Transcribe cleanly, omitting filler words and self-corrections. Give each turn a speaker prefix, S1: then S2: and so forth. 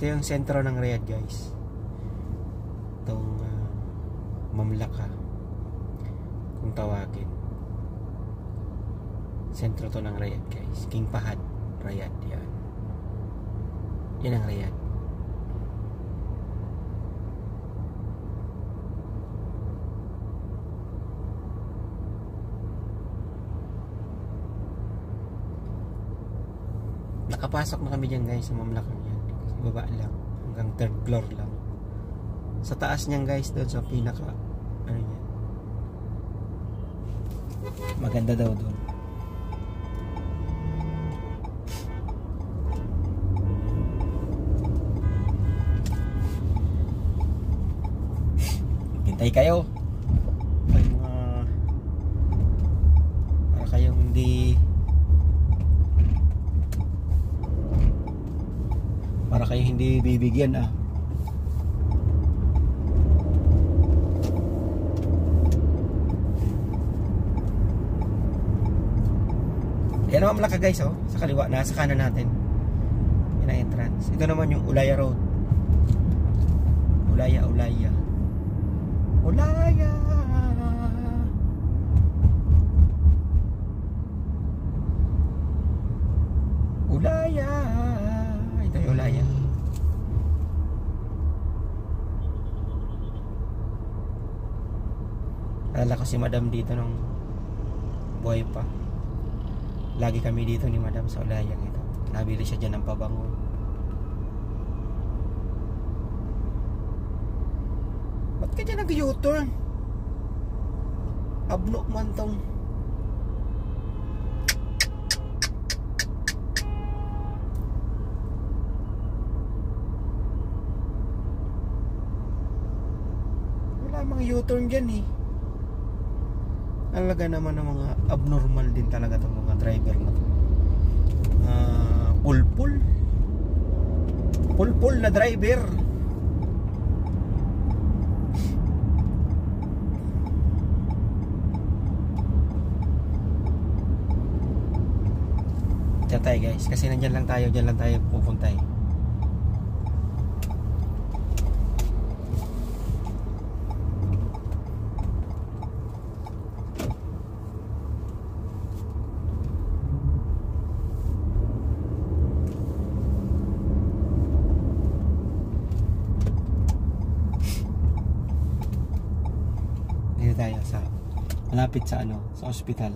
S1: Ito yung sentro ng Riyadh, guys. Itong Mamlaka, kung tawagin. Sentro to ng Riyadh, guys. King Fahad Riyadh, yan. Yan ang Riyadh. Nakapasok na kami dyan, guys, sa Mamlakang yan. Baba lang, hanggang 3rd floor lang. Sa taas niyan, guys, doon sa pinaka ano yan, maganda daw doon. Hintay kayo may mga para kayong hindi bibigyan Yan naman Malaka, guys, sa kaliwa, nasa kanan natin. Yan ang entrance. Ito naman yung Ulaya Road. Ulaya. Ito yung Ulaya. Alala ko si Madam dito nung buhay pa. Lagi kami dito ni Madam sa Ulayang ito. Nabili siya dyan ng pabango. Ba't ka dyan nag-U-turn? Abno man tong wala mga U-turn dyan Talaga naman ng mga abnormal din talaga itong mga driver na to. Pulpul na driver. Diyan tayo, guys, kasi dyan lang tayo pupunta tayo sa malapit sa sa ospital.